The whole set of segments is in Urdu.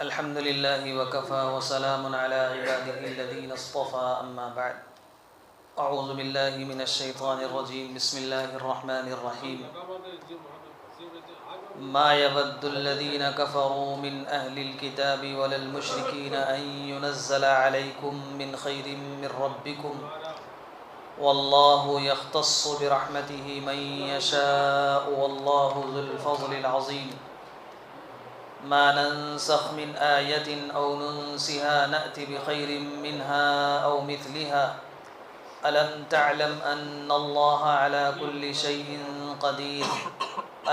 الحمد لله وكفى وسلام على عباده الذين اصطفى أما بعد أعوذ بالله من الشيطان الرجيم بسم الله الرحمن الرحيم ما يود الذين كفروا من أهل الكتاب ولا المشركين أن ينزل عليكم من خير من ربكم والله يختص برحمته من يشاء والله ذو الفضل العظيم ما ننسخ من آية أو ننسها نأت بخير منها أو مثلها ألم تعلم أن الله على كل شيء قدير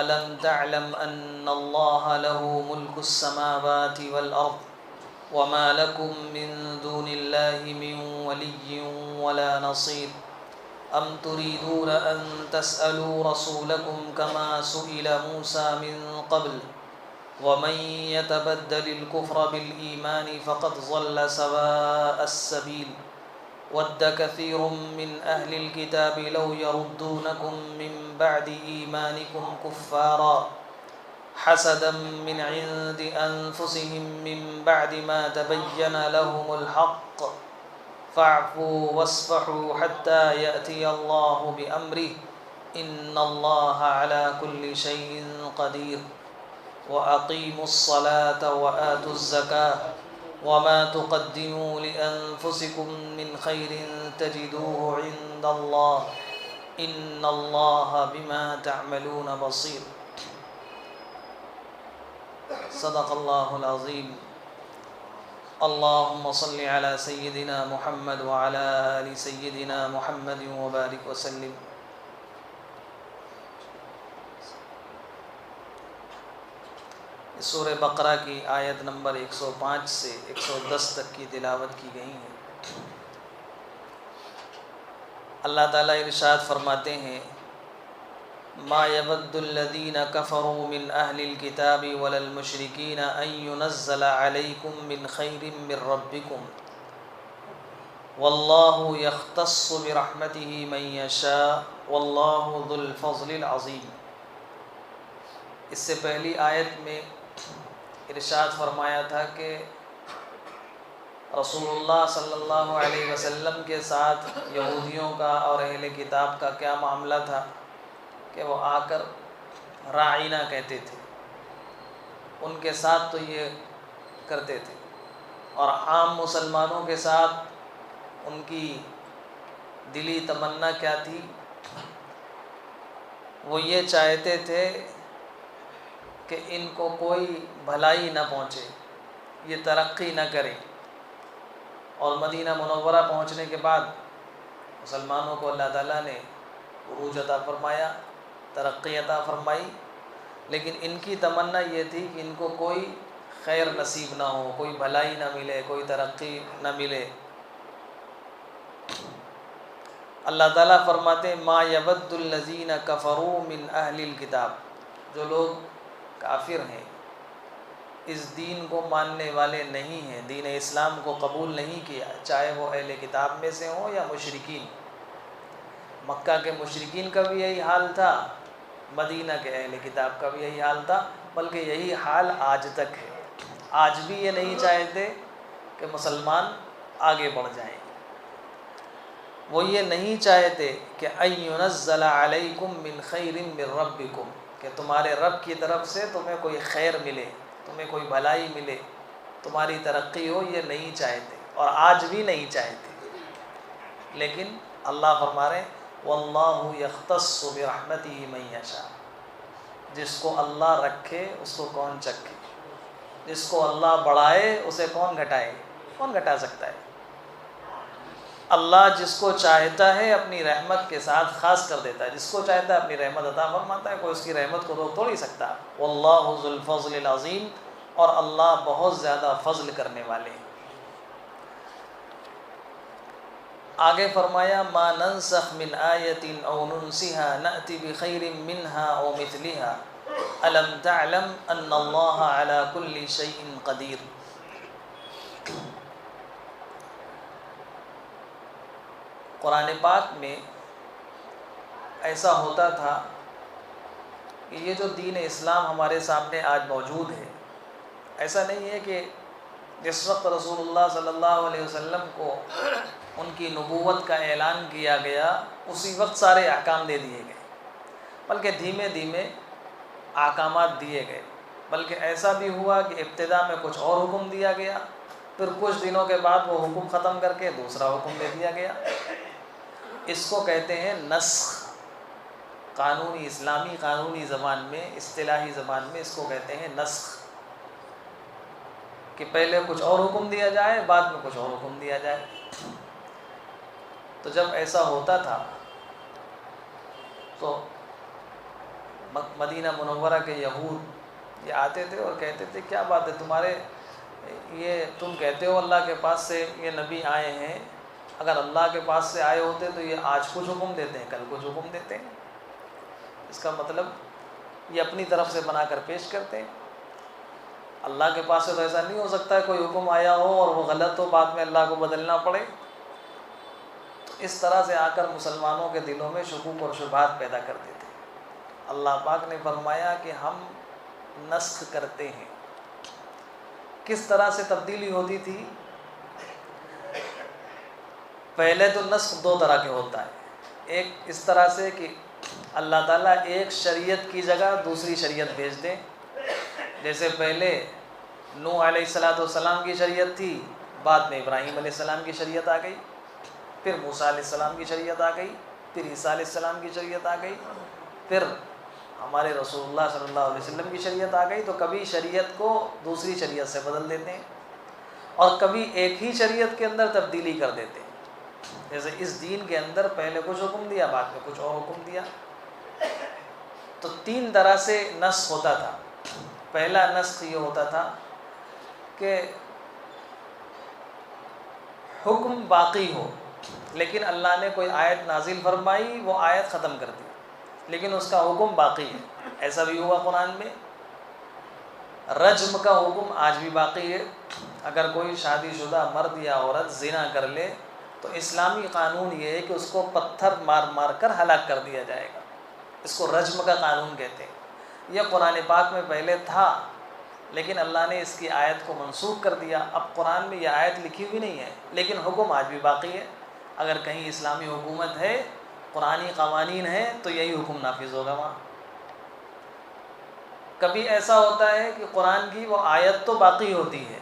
ألم تعلم أن الله له ملك السماوات والأرض وما لكم من دون الله من ولي ولا نصير أم تريدون أن تسألوا رسولكم كما سئل موسى من قبل ومن يتبدل الكفر بالإيمان فقد ضل سواء السبيل ود كثير من أهل الكتاب لو يردونكم من بعد إيمانكم كفارا حسدا من عند أنفسهم من بعد ما تبين لهم الحق فاعفوا واصفحوا حتى يأتي الله بأمره إن الله على كل شيء قدير وأقيموا الصلاة وآتوا الزكاة وما تقدموا لأنفسكم من خير تجدوه عند الله إن الله بما تعملون بصير صدق الله العظيم اللهم صل على سيدنا محمد وعلى آل سيدنا محمد وبارك وسلم سورہ بقرہ کی آیت نمبر 105 سے 110 تک کی تلاوت کی گئی ہے۔ اللہ تعالیٰ ارشاد فرماتے ہیں ما يود الذين كفروا من أهل الكتاب ولا المشركين أن ينزل عليكم من خير من ربكم والله يختص برحمته من يشاء والله ذو الفضل العظيم۔ اس سے پہلی آیت میں ارشاد فرمایا تھا کہ رسول اللہ صلی اللہ علیہ وسلم کے ساتھ یہودیوں کا اور اہل کتاب کا کیا معاملہ تھا کہ وہ آ کر راعینہ کہتے تھے، ان کے ساتھ تو یہ کرتے تھے، اور عام مسلمانوں کے ساتھ ان کی دلی تمنا کیا تھی؟ وہ یہ چاہتے تھے کہ ان کو کوئی بھلائی نہ پہنچے، یہ ترقی نہ کرے، اور مدینہ منورہ پہنچنے کے بعد مسلمانوں کو اللہ تعالیٰ نے عروج عطا فرمایا، ترقی عطا فرمائی، لیکن ان کی تمنا یہ تھی کہ ان کو کوئی خیر نصیب نہ ہو، کوئی بھلائی نہ ملے، کوئی ترقی نہ ملے۔ اللہ تعالیٰ فرماتے ما یود الذین کفروا من اہل الکتاب، جو لوگ کافر ہیں، اس دین کو ماننے والے نہیں ہیں، دین اسلام کو قبول نہیں کیا، چاہے وہ اہل کتاب میں سے ہوں یا مشرکین۔ مکہ کے مشرکین کا بھی یہی حال تھا، مدینہ کے اہل کتاب کا بھی یہی حال تھا، بلکہ یہی حال آج تک ہے۔ آج بھی یہ نہیں چاہتے کہ مسلمان آگے بڑھ جائیں، وہ یہ نہیں چاہتے کہ ان ينزل علیکم من خیر من ربکم، کہ تمہارے رب کی طرف سے تمہیں کوئی خیر ملے، تمہیں کوئی بھلائی ملے، تمہاری ترقی ہو، یہ نہیں چاہتے، اور آج بھی نہیں چاہتے۔ لیکن اللہ فرما رہے ہیں واللہ یختص برحمتہ من یشاء، جس کو اللہ رکھے اس کو کون چکھے، جس کو اللہ بڑھائے اسے کون گھٹائے، کون گھٹا سکتا ہے؟ اللہ جس کو چاہتا ہے اپنی رحمت کے ساتھ خاص کر دیتا ہے، جس کو چاہتا ہے اپنی رحمت عطا فرماتا ہے، کوئی اس کی رحمت کو روک تو نہیں سکتا۔ واللہ ذو الفضل العظیم، اور اللہ بہت زیادہ فضل کرنے والے ہیں۔ آگے فرمایا ما ننسخ من آیت او ننسها نأتی بخیر منها او مثلها الم تعلم ان اللہ علی کل شیء قدیر۔ قرآن پاک میں ایسا ہوتا تھا کہ یہ جو دین اسلام ہمارے سامنے آج موجود ہے، ایسا نہیں ہے کہ جس وقت رسول اللہ صلی اللہ علیہ وسلم کو ان کی نبوت کا اعلان کیا گیا اسی وقت سارے احکام دے دیے گئے، بلکہ دھیمے دھیمے احکامات دیے گئے۔ بلکہ ایسا بھی ہوا کہ ابتدا میں کچھ اور حکم دیا گیا، پھر کچھ دنوں کے بعد وہ حکم ختم کر کے دوسرا حکم دے دیا گیا۔ اس کو کہتے ہیں نسخ۔ قانونی اسلامی قانونی زبان میں، اصطلاحی زبان میں اس کو کہتے ہیں نسخ، کہ پہلے کچھ اور حکم دیا جائے، بعد میں کچھ اور حکم دیا جائے۔ تو جب ایسا ہوتا تھا تو مدینہ منورہ کے یہود یہ آتے تھے اور کہتے تھے کیا بات ہے تمہارے، یہ تم کہتے ہو اللہ کے پاس سے یہ نبی آئے ہیں، اگر اللہ کے پاس سے آئے ہوتے تو یہ آج کچھ حکم دیتے ہیں، کل کچھ حکم دیتے ہیں۔ اس کا مطلب یہ اپنی طرف سے بنا کر پیش کرتے ہیں۔ اللہ کے پاس سے تو ایسا نہیں ہو سکتا ہے کوئی حکم آیا ہو اور وہ غلط ہو، بعد میں اللہ کو بدلنا پڑے۔ تو اس طرح سے آ کر مسلمانوں کے دلوں میں شکوک اور شبہات پیدا کر دیتے۔ اللہ پاک نے فرمایا کہ ہم نسخ کرتے ہیں۔ کس طرح سے تبدیلی ہوتی تھی؟ پہلے تو نسخ دو طرح کے ہوتا ہے، ایک اس طرح سے کہ اللہ تعالیٰ ایک شریعت کی جگہ دوسری شریعت بھیج دیں۔ جیسے پہلے نوح علیہ السلام کی شریعت تھی، بعد میں ابراہیم علیہ السلام کی شریعت آ گئی، پھر موسیٰ علیہ السلام کی شریعت آ گئی، پھر عیسیٰ علیہ السلام کی شریعت آ گئی، پھر ہمارے رسول اللہ صلی اللہ علیہ وسلم کی شریعت آ گئی۔ تو کبھی شریعت کو دوسری شریعت سے بدل دیتے ہیں اور کبھی ایک ہی شریعت کے اندر تبدیلی کر دیتے ہیں۔ جیسے اس دین کے اندر پہلے کچھ حکم دیا، بعد میں کچھ اور حکم دیا۔ تو تین طرح سے نسخ ہوتا تھا۔ پہلا نسخ یہ ہوتا تھا کہ حکم باقی ہو، لیکن اللہ نے کوئی آیت نازل فرمائی، وہ آیت ختم کر دی، لیکن اس کا حکم باقی ہے۔ ایسا بھی ہوا قرآن میں۔ رجم کا حکم آج بھی باقی ہے۔ اگر کوئی شادی شدہ مرد یا عورت زنا کر لے تو اسلامی قانون یہ ہے کہ اس کو پتھر مار مار کر ہلاک کر دیا جائے گا۔ اس کو رجم کا قانون کہتے ہیں۔ یہ قرآن پاک میں پہلے تھا، لیکن اللہ نے اس کی آیت کو منسوخ کر دیا۔ اب قرآن میں یہ آیت لکھی ہوئی نہیں ہے، لیکن حکم آج بھی باقی ہے۔ اگر کہیں اسلامی حکومت ہے، قرآنی قوانین ہیں، تو یہی حکم نافذ ہوگا وہاں۔ کبھی ایسا ہوتا ہے کہ قرآن کی وہ آیت تو باقی ہوتی ہے،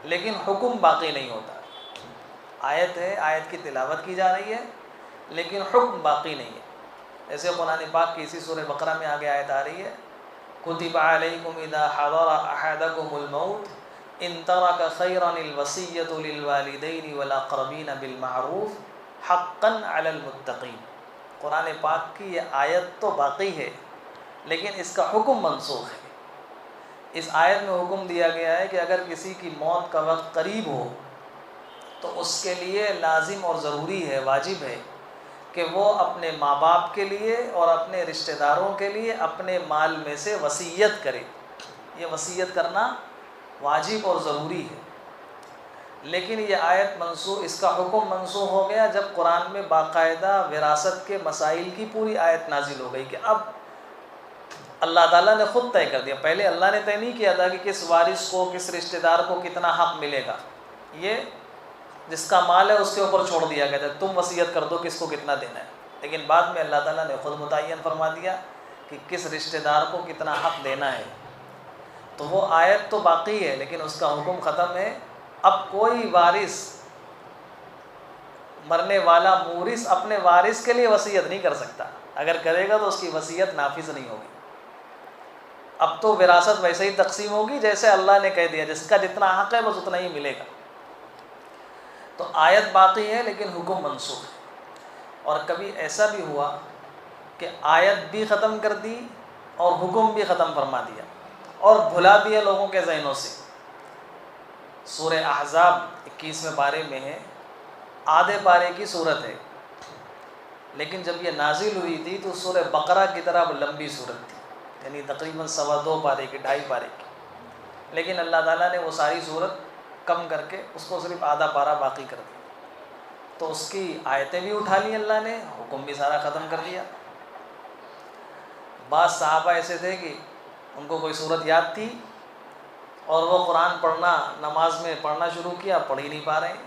لیکن حکم باقی نہیں ہوتا۔ آیت ہے، آیت کی تلاوت کی جا رہی ہے، لیکن حکم باقی نہیں ہے۔ ایسے قرآن پاک کی اسی سورہ بقرہ میں آگے آیت آ رہی ہے، کتب علیکم اذا حضر احدکم الموت ان ترک خیرا الوصیۃ للوالدین والاقربین بالمعروف حقا علی المتقین۔ قرآن پاک کی یہ آیت تو باقی ہے، لیکن اس کا حکم منسوخ ہے۔ اس آیت میں حکم دیا گیا ہے کہ اگر کسی کی موت کا وقت قریب ہو تو اس کے لیے لازم اور ضروری ہے، واجب ہے کہ وہ اپنے ماں باپ کے لیے اور اپنے رشتہ داروں کے لیے اپنے مال میں سے وصیت کرے۔ یہ وصیت کرنا واجب اور ضروری ہے۔ لیکن یہ آیت منسوخ، اس کا حکم منسوخ ہو گیا جب قرآن میں باقاعدہ وراثت کے مسائل کی پوری آیت نازل ہو گئی کہ اب اللہ تعالیٰ نے خود طے کر دیا۔ پہلے اللہ نے طے نہیں کیا تھا کہ کس وارث کو، کس رشتہ دار کو کتنا حق ملے گا، یہ جس کا مال ہے اس کے اوپر چھوڑ دیا گیا تھا، تم وصیت کر دو کس کو کتنا دینا ہے۔ لیکن بعد میں اللہ تعالیٰ نے خود متعین فرما دیا کہ کس رشتہ دار کو کتنا حق دینا ہے۔ تو وہ آیت تو باقی ہے، لیکن اس کا حکم ختم ہے۔ اب کوئی وارث، مرنے والا مورث اپنے وارث کے لیے وصیت نہیں کر سکتا۔ اگر کرے گا تو اس کی وصیت نافذ نہیں ہوگی۔ اب تو وراثت ویسے ہی تقسیم ہوگی جیسے اللہ نے کہہ دیا، جس کا جتنا حق ہے بس اتنا ہی ملے گا۔ تو آیت باقی ہے لیکن حکم منسوخ ہے۔ اور کبھی ایسا بھی ہوا کہ آیت بھی ختم کر دی اور حکم بھی ختم فرما دیا اور بھلا دیا لوگوں کے ذہنوں سے۔ سورہ احزاب 21ویں پارے میں ہے، آدھے پارے کی صورت ہے، لیکن جب یہ نازل ہوئی تھی تو سورہ بقرہ کی طرح لمبی صورت تھی، یعنی تقریباً 2.25 پارے کی، 2.5 پارے کی۔ لیکن اللہ تعالیٰ نے وہ ساری صورت کم کر کے اس کو صرف آدھا پارہ باقی کر دیا۔ تو اس کی آیتیں بھی اٹھا لی اللہ نے، حکم بھی سارا ختم کر دیا۔ بعض صحابہ ایسے تھے کہ ان کو کوئی صورت یاد تھی اور وہ قرآن پڑھنا نماز میں پڑھنا شروع کیا، پڑھ ہی نہیں پا رہے ہیں۔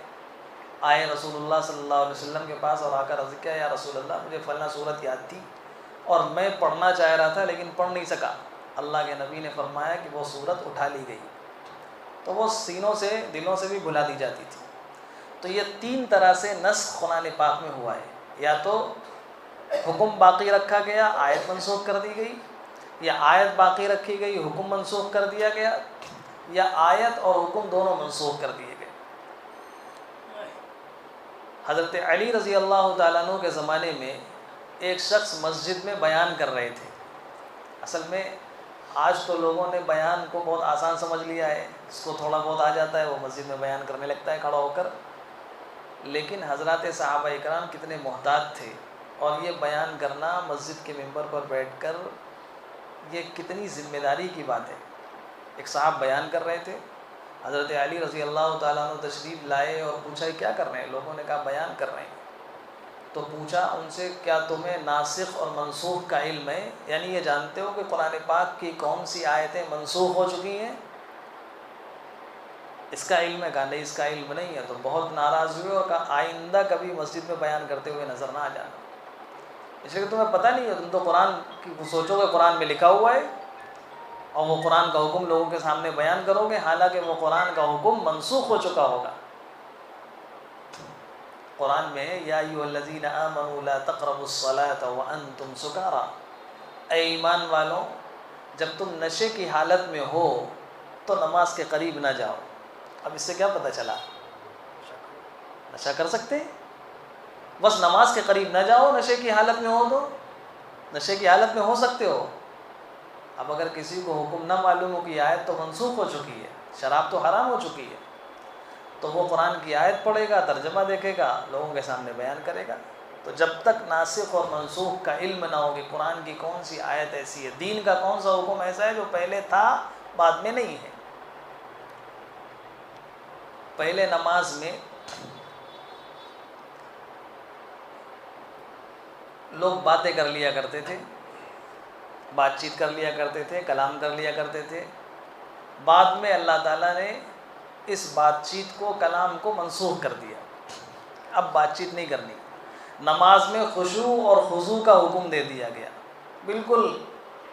آئے رسول اللہ صلی اللہ علیہ وسلم کے پاس اور آ کر عرض کیا، یا رسول اللہ مجھے فلاں صورت یاد تھی اور میں پڑھنا چاہ رہا تھا لیکن پڑھ نہیں سکا۔ اللہ کے نبی نے فرمایا کہ وہ صورت اٹھا لی گئی، تو وہ سینوں سے دلوں سے بھی بھلا دی جاتی تھی۔ تو یہ 3 طرح سے نسخ قرآن پاک میں ہوا ہے، یا تو حکم باقی رکھا گیا، آیت منسوخ کر دی گئی، یا آیت باقی رکھی گئی، حکم منسوخ کر دیا گیا، یا آیت اور حکم دونوں منسوخ کر دیے گئے۔ حضرت علی رضی اللہ تعالیٰ عنہ کے زمانے میں ایک شخص مسجد میں بیان کر رہے تھے۔ اصل میں آج تو لوگوں نے بیان کو بہت آسان سمجھ لیا ہے، اس کو تھوڑا بہت آ جاتا ہے، وہ مسجد میں بیان کرنے لگتا ہے کھڑا ہو کر، لیکن حضرات صحابہ اکرام کتنے محتاط تھے، اور یہ بیان کرنا مسجد کے ممبر پر بیٹھ کر یہ کتنی ذمہ داری کی بات ہے۔ ایک صاحب بیان کر رہے تھے، حضرت علی رضی اللہ تعالیٰ عنہ تشریف لائے اور پوچھا کیا کر رہے ہیں؟ لوگوں نے کہا بیان کر رہے ہیں۔ تو پوچھا ان سے، کیا تمہیں ناسخ اور منسوخ کا علم ہے؟ یعنی یہ جانتے ہو کہ قرآن پاک کی کون سی آیتیں منسوخ ہو چکی ہیں؟ اس کا علم ہے؟ کہا نہیں اس کا علم نہیں ہے۔ تو بہت ناراض ہوئے اور کہا آئندہ کبھی مسجد میں بیان کرتے ہوئے نظر نہ آ جانا، اس لیے کہ تمہیں پتہ نہیں ہے، تم تو قرآن کی سوچو گے قرآن میں لکھا ہوا ہے اور وہ قرآن کا حکم لوگوں کے سامنے بیان کرو گے، حالانکہ وہ قرآن کا حکم منسوخ ہو چکا ہوگا۔ قرآن میں یا ایھا الذین آمنوا لا تقربوا الصلاة وانتم سکارى، اے ایمان والوں جب تم نشے کی حالت میں ہو تو نماز کے قریب نہ جاؤ۔ اب اس سے کیا پتہ چلا؟ نشہ کر سکتے ہیں، بس نماز کے قریب نہ جاؤ، نشے کی حالت میں ہو تو نشے کی حالت میں ہو سکتے ہو۔ اب اگر کسی کو حکم نہ معلوم ہو کہ آیت تو منسوخ ہو چکی ہے، شراب تو حرام ہو چکی ہے، تو وہ قرآن کی آیت پڑھے گا، ترجمہ دیکھے گا، لوگوں کے سامنے بیان کرے گا۔ تو جب تک ناسخ اور منسوخ کا علم نہ ہو کہ قرآن کی کون سی آیت ایسی ہے، دین کا کون سا حکم ایسا ہے جو پہلے تھا بعد میں نہیں ہے۔ پہلے نماز میں لوگ باتیں کر لیا کرتے تھے، بات چیت کر لیا کرتے تھے، کلام کر لیا کرتے تھے۔ بعد میں اللہ تعالیٰ نے اس بات چیت کو، کلام کو منسوخ کر دیا، اب بات چیت نہیں کرنی۔ نماز میں خشوع اور خضوع کا حکم دے دیا گیا، بالکل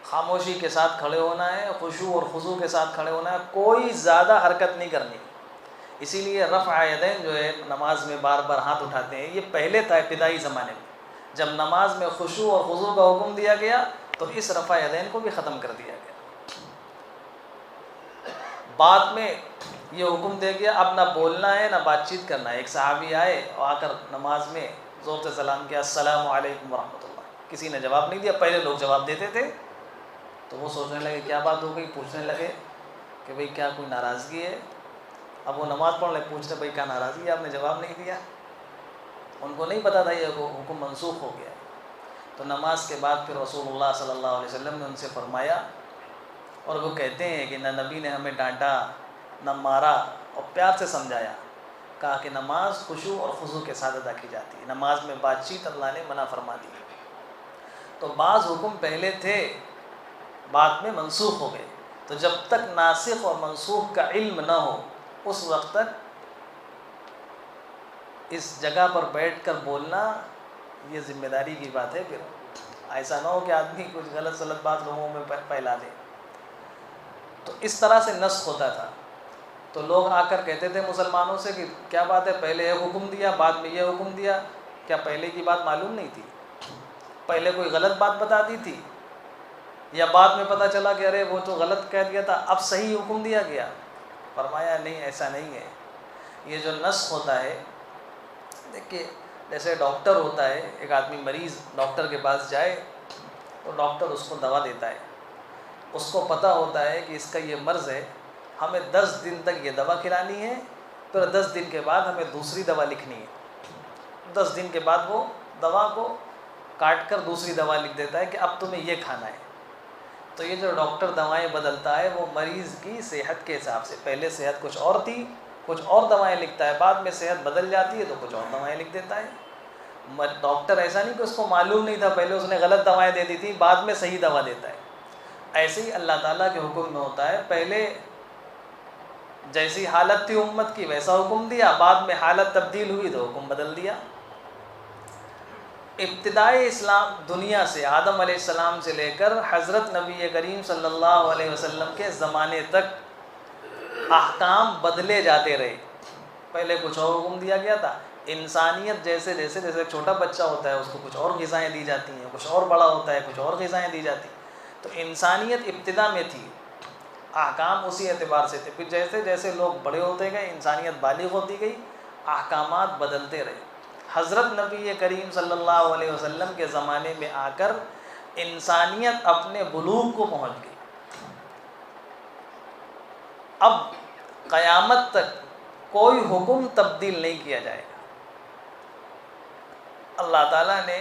خاموشی کے ساتھ کھڑے ہونا ہے، خشوع اور خضوع کے ساتھ کھڑے ہونا ہے، کوئی زیادہ حرکت نہیں کرنی۔ اسی لیے رفع یدین جو ہے نماز میں بار بار ہاتھ اٹھاتے ہیں، یہ پہلے تھا ابتدائی زمانے میں، جب نماز میں خشوع اور خضوع کا حکم دیا گیا تو اس رفع یدین کو بھی ختم کر دیا گیا۔ بعد میں یہ حکم دے گیا اب نہ بولنا ہے نہ بات چیت کرنا ہے۔ ایک صحابی آئے اور آ کر نماز میں زور سے سلام کیا، السلام علیکم ورحمۃ اللہ، کسی نے جواب نہیں دیا، پہلے لوگ جواب دیتے تھے، تو وہ سوچنے لگے کیا بات ہو گئی، پوچھنے لگے کہ بھئی کیا کوئی ناراضگی ہے؟ اب وہ نماز پڑھ لے، پوچھتے بھئی کیا ناراضگی ہے، آپ نے جواب نہیں دیا؟ ان کو نہیں پتہ تھا یہ حکم منسوخ ہو گیا۔ تو نماز کے بعد پھر رسول اللہ صلی اللہ علیہ وسلم نے ان سے فرمایا، اور وہ کہتے ہیں کہ نہ نبی نے ہمیں ڈانٹا نہ مارا، اور پیار سے سمجھایا، کہا کہ نماز خشوع اور خضوع کے ساتھ ادا کی جاتی ہے، نماز میں بات چیت اللہ نے منع فرما دی۔ تو بعض حکم پہلے تھے بعد میں منسوخ ہو گئے، تو جب تک ناسخ اور منسوخ کا علم نہ ہو اس وقت تک اس جگہ پر بیٹھ کر بولنا یہ ذمہ داری کی بات ہے۔ پھر ایسا نہ ہو کہ آدمی کچھ غلط سلط بات لوگوں میں پھیلا دے۔ تو اس طرح سے نسخ ہوتا تھا۔ تو لوگ آ کر کہتے تھے مسلمانوں سے کہ کیا بات ہے، پہلے یہ حکم دیا بعد میں یہ حکم دیا، کیا پہلے کی بات معلوم نہیں تھی؟ پہلے کوئی غلط بات بتا دی تھی، یا بعد میں پتہ چلا کہ ارے وہ تو غلط کہہ دیا تھا اب صحیح حکم دیا گیا؟ فرمایا نہیں، ایسا نہیں ہے۔ یہ جو نسخ ہوتا ہے، دیکھیے جیسے ڈاکٹر ہوتا ہے، ایک آدمی مریض ڈاکٹر کے پاس جائے تو ڈاکٹر اس کو دوا دیتا ہے، اس کو پتہ ہوتا ہے کہ اس کا یہ مرض ہے، ہمیں 10 دن تک یہ دوا کھلانی ہے، پھر 10 دن کے بعد ہمیں دوسری دوا لکھنی ہے۔ 10 دن کے بعد وہ دوا کو کاٹ کر دوسری دوا لکھ دیتا ہے کہ اب تمہیں یہ کھانا ہے۔ تو یہ جو ڈاکٹر دوائیں بدلتا ہے وہ مریض کی صحت کے حساب سے، پہلے صحت کچھ اور تھی، کچھ اور دوائیں لکھتا ہے، بعد میں صحت بدل جاتی ہے تو کچھ اور دوائیں لکھ دیتا ہے۔ ڈاکٹر ایسا نہیں کہ اس کو معلوم نہیں تھا، پہلے اس نے غلط دوائیں دے دی تھی، بعد میں صحیح دوا دیتا ہے۔ ایسے ہی اللہ تعالیٰ کے حکم میں ہوتا ہے، پہلے جیسی حالت تھی امت کی ویسا حکم دیا، بعد میں حالت تبدیل ہوئی تو حکم بدل دیا۔ ابتدائی اسلام دنیا سے آدم علیہ السلام سے لے کر حضرت نبی کریم صلی اللہ علیہ وسلم کے زمانے تک احکام بدلے جاتے رہے۔ پہلے کچھ اور حکم دیا گیا تھا، انسانیت جیسے ایک چھوٹا بچہ ہوتا ہے اس کو کچھ اور غذائیں دی جاتی ہیں، کچھ اور بڑا ہوتا ہے کچھ اور غذائیں دی جاتی ہیں، تو انسانیت ابتدا میں تھی، احکام اسی اعتبار سے تھے۔ پھر جیسے جیسے لوگ بڑے ہوتے گئے، انسانیت بالغ ہوتی گئی، احکامات بدلتے رہے۔ حضرت نبی کریم صلی اللہ علیہ وسلم کے زمانے میں آ کر انسانیت اپنے بلوغ کو پہنچ گئی۔ اب قیامت تک کوئی حکم تبدیل نہیں کیا جائے گا۔ اللہ تعالیٰ نے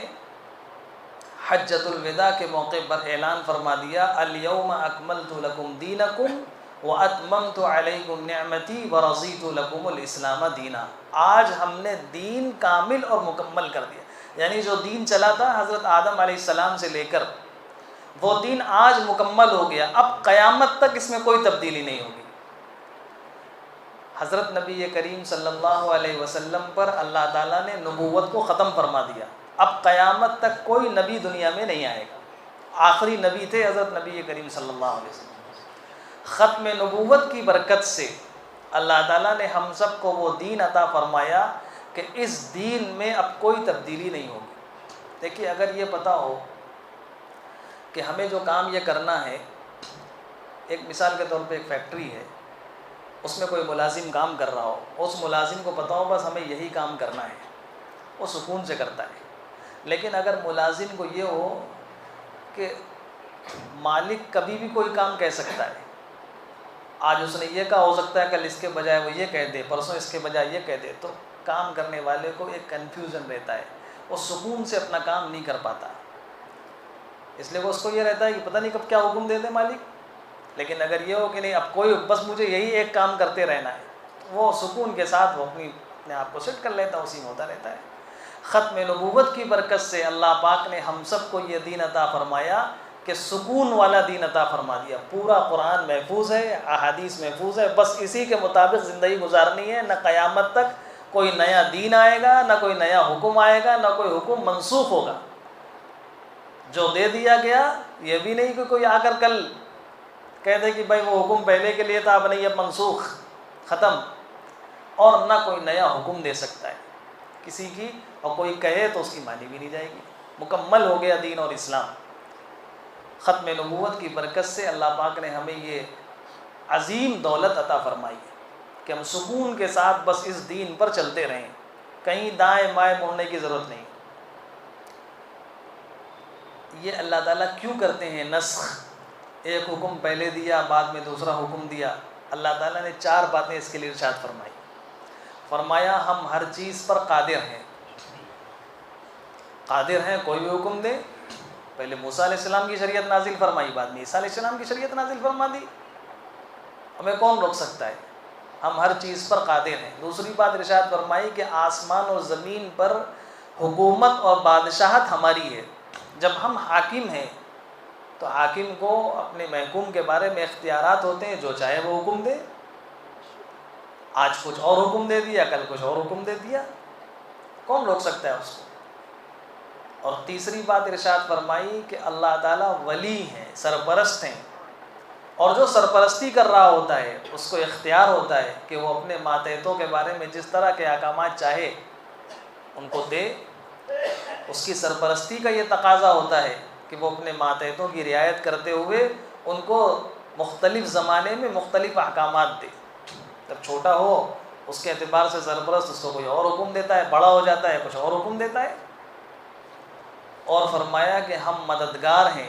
حجۃ الوداع کے موقع پر اعلان فرما دیا، الیوم اکملت لکم دینکم واتممت علیکم نعمتی ورضیت لکم الاسلام دینا۔ آج ہم نے دین کامل اور مکمل کر دیا، یعنی جو دین چلا تھا حضرت آدم علیہ السلام سے لے کر، وہ دین آج مکمل ہو گیا، اب قیامت تک اس میں کوئی تبدیلی نہیں ہوگی۔ حضرت نبی کریم صلی اللہ علیہ وسلم پر اللہ تعالیٰ نے نبوت کو ختم فرما دیا، اب قیامت تک کوئی نبی دنیا میں نہیں آئے گا۔ آخری نبی تھے حضرت نبی کریم صلی اللہ علیہ وسلم۔ ختم نبوت کی برکت سے اللہ تعالیٰ نے ہم سب کو وہ دین عطا فرمایا کہ اس دین میں اب کوئی تبدیلی نہیں ہوگی۔ دیکھیے، اگر یہ پتہ ہو کہ ہمیں جو کام یہ کرنا ہے، ایک مثال کے طور پہ ایک فیکٹری ہے، اس میں کوئی ملازم کام کر رہا ہو، اس ملازم کو پتہ ہو بس ہمیں یہی کام کرنا ہے، وہ سکون سے کرتا ہے۔ لیکن اگر ملازم کو یہ ہو کہ مالک کبھی بھی کوئی کام کہہ سکتا ہے، آج اس نے یہ کہا، ہو سکتا ہے کل اس کے بجائے وہ یہ کہہ دے، پرسوں اس کے بجائے یہ کہہ دے، تو کام کرنے والے کو ایک کنفیوژن رہتا ہے، وہ سکون سے اپنا کام نہیں کر پاتا، اس لیے وہ اس کو یہ رہتا ہے کہ پتہ نہیں کب کیا حکم دے دے مالک۔ لیکن اگر یہ ہو کہ نہیں، اب کوئی بس مجھے یہی ایک کام کرتے رہنا ہے، وہ سکون کے ساتھ وہ اپنے آپ کو سیٹ کر لیتا ہے، اسی میں ہوتا رہتا ہے۔ ختم نبوت کی برکت سے اللہ پاک نے ہم سب کو یہ دین عطا فرمایا کہ سکون والا دین عطا فرما دیا۔ پورا قرآن محفوظ ہے، احادیث محفوظ ہے، بس اسی کے مطابق زندگی گزارنی ہے۔ نہ قیامت تک کوئی نیا دین آئے گا، نہ کوئی نیا حکم آئے گا، نہ کوئی حکم منسوخ ہوگا۔ جو دے دیا گیا، یہ بھی نہیں کہ کوئی آ کر کل کہہ دے کہ بھائی وہ حکم پہلے کے لیے تھا، اب نہیں، اب منسوخ، ختم۔ اور نہ کوئی نیا حکم دے سکتا ہے کسی کی، اور کوئی کہے تو اس کی مانی بھی نہیں جائے گی۔ مکمل ہو گیا دین اور اسلام۔ ختم نبوت کی برکت سے اللہ پاک نے ہمیں یہ عظیم دولت عطا فرمائی کہ ہم سکون کے ساتھ بس اس دین پر چلتے رہیں، کہیں دائیں بائیں مڑنے کی ضرورت نہیں۔ یہ اللہ تعالیٰ کیوں کرتے ہیں نسخ؟ ایک حکم پہلے دیا، بعد میں دوسرا حکم دیا۔ اللہ تعالیٰ نے 4 باتیں اس کے لیے ارشاد فرمائی۔ فرمایا ہم ہر چیز پر قادر ہیں، قادر ہیں، کوئی بھی حکم دے۔ پہلے موسیٰ علیہ السلام کی شریعت نازل فرمائی، بعد میں عیسیٰ علیہ السلام کی شریعت نازل فرما دی، ہمیں کون روک سکتا ہے؟ ہم ہر چیز پر قادر ہیں۔ دوسری بات ارشاد فرمائی کہ آسمان اور زمین پر حکومت اور بادشاہت ہماری ہے۔ جب ہم حاکم ہیں تو حاکم کو اپنے محکوم کے بارے میں اختیارات ہوتے ہیں، جو چاہے وہ حکم دے۔ آج کچھ اور حکم دے دیا، کل کچھ اور حکم دے دیا، کون روک سکتا ہے اس کو؟ اور تیسری بات ارشاد فرمائی کہ اللہ تعالیٰ ولی ہیں، سرپرست ہیں، اور جو سرپرستی کر رہا ہوتا ہے اس کو اختیار ہوتا ہے کہ وہ اپنے ماتحتوں کے بارے میں جس طرح کے احکامات چاہے ان کو دے۔ اس کی سرپرستی کا یہ تقاضا ہوتا ہے کہ وہ اپنے ماتحتوں کی رعایت کرتے ہوئے ان کو مختلف زمانے میں مختلف احکامات دے۔ جب چھوٹا ہو اس کے اعتبار سے سرپرست اس کو کوئی اور حکم دیتا ہے، بڑا ہو جاتا ہے کچھ اور حکم دیتا ہے۔ اور فرمایا کہ ہم مددگار ہیں،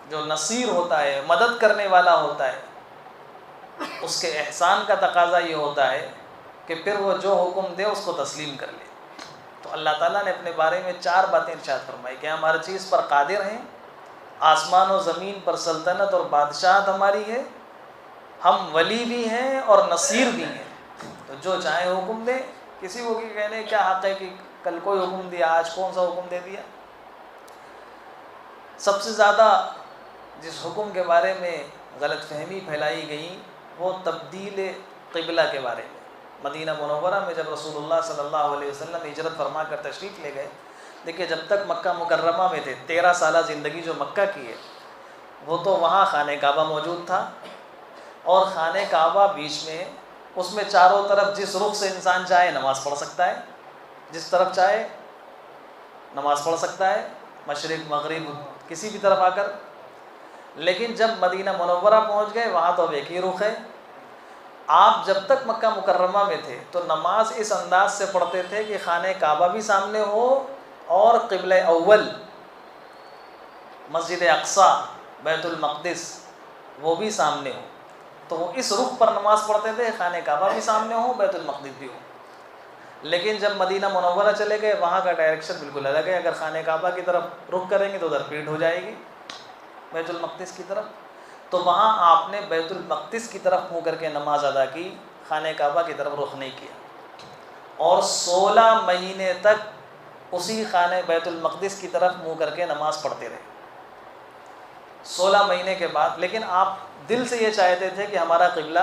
جو نصیر ہوتا ہے، مدد کرنے والا ہوتا ہے، اس کے احسان کا تقاضا یہ ہوتا ہے کہ پھر وہ جو حکم دے اس کو تسلیم کر لے۔ تو اللہ تعالیٰ نے اپنے بارے میں 4 باتیں ارشاد فرمائی کہ ہم ہر چیز پر قادر ہیں، آسمان و زمین پر سلطنت اور بادشاہت ہماری ہے، ہم ولی بھی ہیں اور نصیر بھی ہیں۔ تو جو چاہے حکم دے، کسی کو کہنے کیا حق ہے کہ کل کوئی حکم دیا، آج کون سا حکم دے دیا۔ سب سے زیادہ جس حکم کے بارے میں غلط فہمی پھیلائی گئی وہ تبدیل قبلہ کے بارے میں۔ مدینہ منورہ میں جب رسول اللہ صلی اللہ علیہ وسلم ہجرت فرما کر تشریف لے گئے، دیکھیے جب تک مکہ مکرمہ میں تھے 13 سالہ زندگی جو مکہ کی ہے وہ تو وہاں خانہ کعبہ موجود تھا، اور خانہ کعبہ بیچ میں، اس میں چاروں طرف جس رخ سے انسان چاہے نماز پڑھ سکتا ہے، جس طرف چاہے نماز پڑھ سکتا ہے، مشرق مغرب کسی بھی طرف آ کر۔ لیکن جب مدینہ منورہ پہنچ گئے وہاں تو اب ایک ہی رخ ہے۔ آپ جب تک مکہ مکرمہ میں تھے تو نماز اس انداز سے پڑھتے تھے کہ خانہ کعبہ بھی سامنے ہو اور قبلہ اول مسجد اقصیٰ بیت المقدس وہ بھی سامنے ہو، تو وہ اس رخ پر نماز پڑھتے تھے، خانہ کعبہ بھی سامنے ہو بیت المقدس بھی ہو۔ لیکن جب مدینہ منورہ چلے گئے وہاں کا ڈائریکشن بالکل الگ ہے، اگر خانہ کعبہ کی طرف رخ کریں گے تو ادھر پیٹھ ہو جائے گی بیت المقدس کی طرف، تو وہاں آپ نے بیت المقدس کی طرف منہ کر کے نماز ادا کی، خانہ کعبہ کی طرف رخ نہیں کیا، اور 16 مہینے تک اسی خانہ بیت المقدس کی طرف منہ کر کے نماز پڑھتے رہے 16 مہینے کے بعد۔ لیکن آپ دل سے یہ چاہتے تھے کہ ہمارا قبلہ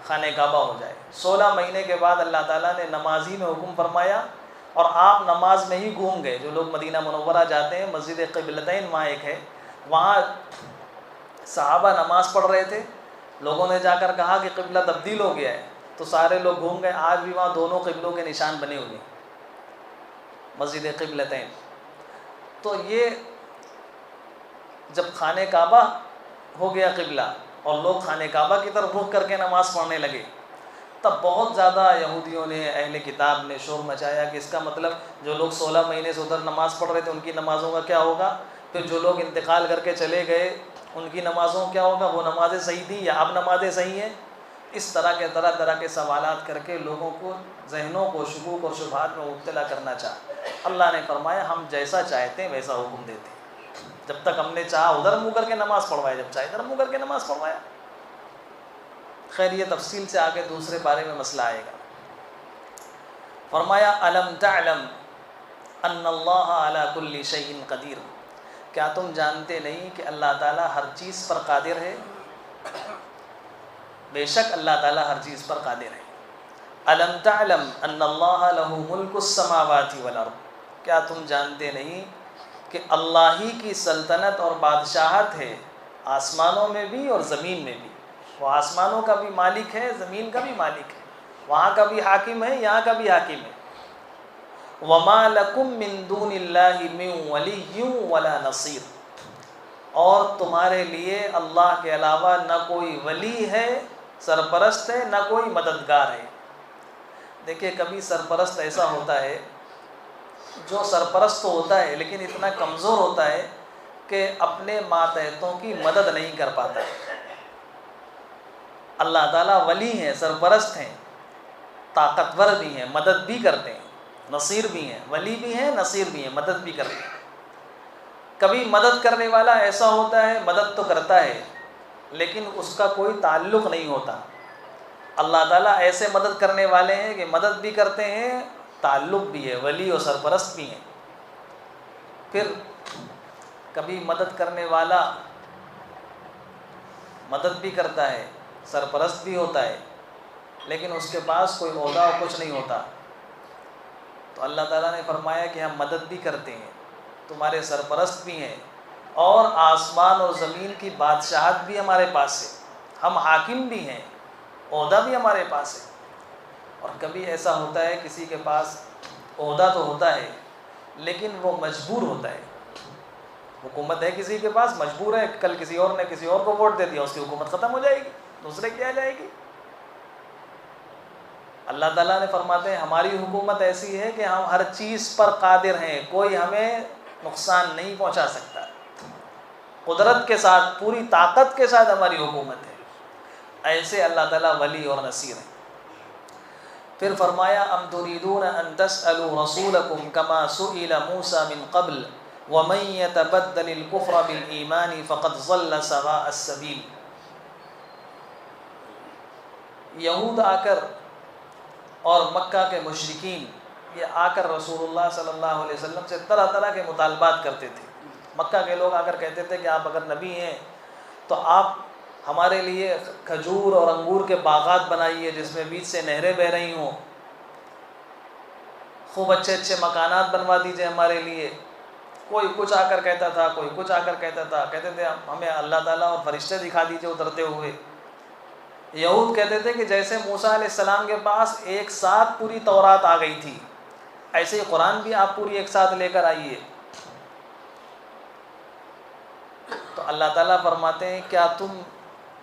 خانہ کعبہ ہو جائے۔ 16 مہینے کے بعد اللہ تعالیٰ نے نمازی میں حکم فرمایا، اور آپ نماز میں ہی گھوم گئے۔ جو لوگ مدینہ منورہ جاتے ہیں، مسجد قبلتین وہاں ایک ہے، وہاں صحابہ نماز پڑھ رہے تھے، لوگوں نے جا کر کہا کہ قبلہ تبدیل ہو گیا ہے، تو سارے لوگ گھوم گئے۔ آج بھی وہاں دونوں قبلوں کے نشان بنے ہوئے ہیں، مسجد قبلتین۔ تو یہ جب خانہ کعبہ ہو گیا قبلہ اور لوگ خانہ کعبہ کی طرف رخ کر کے نماز پڑھنے لگے، تب بہت زیادہ یہودیوں نے، اہل کتاب نے شور مچایا کہ اس کا مطلب جو لوگ 16 مہینے سے ادھر نماز پڑھ رہے تھے ان کی نمازوں کا کیا ہوگا، پھر جو لوگ انتقال کر کے چلے گئے ان کی نمازوں کیا ہوگا، وہ نمازیں صحیح تھیں یا اب نمازیں صحیح ہیں؟ اس طرح کے سوالات کر کے لوگوں کو، ذہنوں کو شکوک اور شبہات میں مبتلا کرنا چاہا۔ اللہ نے فرمایا ہم جیسا چاہتے ہیں ویسا حکم دیتے ہیں، جب تک ہم نے چاہا ادھر منہ کر کے نماز پڑھوایا، جب چاہے ادھر منہ کر کے نماز پڑھوایا۔ خیر یہ تفصیل سے آگے دوسرے بارے میں مسئلہ آئے گا۔ فرمایا الم تعلم ان اللہ علی کل شیء قدیر، کیا تم جانتے نہیں کہ اللہ تعالیٰ ہر چیز پر قادر ہے؟ بے شک اللہ تعالیٰ ہر چیز پر قادر ہے۔ الم تعلم ان اللہ لہ ملک السماوات والارض، کیا تم جانتے نہیں کہ اللہ ہی کی سلطنت اور بادشاہت ہے آسمانوں میں بھی اور زمین میں بھی۔ وہ آسمانوں کا بھی مالک ہے، زمین کا بھی مالک ہے، وہاں کا بھی حاکم ہے، یہاں کا بھی حاکم ہے۔ وَمَا لَكُم مِّن دُونِ اللَّهِ مِن وَلِيٍّ وَلَا نَصِيرٍ، اور تمہارے لیے اللہ کے علاوہ نہ کوئی ولی ہے، سرپرست ہے، نہ کوئی مددگار ہے۔ دیکھیے کبھی سرپرست ایسا ہوتا ہے جو سرپرست تو ہوتا ہے لیکن اتنا کمزور ہوتا ہے کہ اپنے ماتحتوں کی مدد نہیں کر پاتا ہے۔ اللہ تعالیٰ ولی ہیں، سرپرست ہیں، طاقتور بھی ہیں، مدد بھی کرتے ہیں، نصیر بھی ہیں، ولی بھی ہیں، نصیر بھی ہیں، مدد بھی کرتے ہیں۔ کبھی مدد کرنے والا ایسا ہوتا ہے مدد تو کرتا ہے لیکن اس کا کوئی تعلق نہیں ہوتا۔ اللہ تعالیٰ ایسے مدد کرنے والے ہیں کہ مدد بھی کرتے ہیں، تعلق بھی ہے، ولی اور سرپرست بھی ہیں۔ پھر کبھی مدد کرنے والا مدد بھی کرتا ہے، سرپرست بھی ہوتا ہے لیکن اس کے پاس کوئی عہدہ اور کچھ نہیں ہوتا، تو اللہ تعالیٰ نے فرمایا کہ ہم مدد بھی کرتے ہیں، تمہارے سرپرست بھی ہیں، اور آسمان اور زمین کی بادشاہت بھی ہمارے پاس ہے، ہم حاکم بھی ہیں، عہدہ بھی ہمارے پاس ہے۔ اور کبھی ایسا ہوتا ہے کسی کے پاس عہدہ تو ہوتا ہے لیکن وہ مجبور ہوتا ہے، حکومت ہے کسی کے پاس، مجبور ہے، کل کسی اور نے کسی اور کو ووٹ دے دیا، اس کی حکومت ختم ہو جائے گی، دوسرے کی آ جائے گی۔ اللہ تعالیٰ نے فرماتے ہیں ہماری حکومت ایسی ہے کہ ہم ہر چیز پر قادر ہیں، کوئی ہمیں نقصان نہیں پہنچا سکتا، قدرت کے ساتھ، پوری طاقت کے ساتھ ہماری حکومت ہے۔ ایسے اللہ تعالیٰ ولی اور نصیر ہیں۔ پھر فرمایا ام تريدون ان تسألوا رسولكم كما سئل موسى من قبل ومن يتبدل الكفر بالإيمان فقد ضل سواء السبيل۔ یہود آ کر اور مکہ کے مشرکین یہ آ کر رسول اللہ صلی اللہ علیہ وسلم سے طرح طرح کے مطالبات کرتے تھے۔ مکہ کے لوگ آ کر کہتے تھے کہ آپ اگر نبی ہیں تو آپ ہمارے لیے کھجور اور انگور کے باغات بنائیے جس میں بیچ سے نہریں بہہ رہی ہوں، خوب اچھے اچھے مکانات بنوا دیجیے ہمارے لیے۔ کوئی کچھ آ کر کہتا تھا، کوئی کچھ آ کر کہتا تھا، کہتے تھے ہمیں اللہ تعالیٰ اور فرشتے دکھا دیجیے اترتے ہوئے۔ یہود کہتے تھے کہ جیسے موسیٰ علیہ السلام کے پاس ایک ساتھ پوری تورات آ گئی تھی، ایسے ہی قرآن بھی آپ پوری ایک ساتھ لے کر آئیے۔ تو اللہ تعالیٰ فرماتے ہیں کیا تم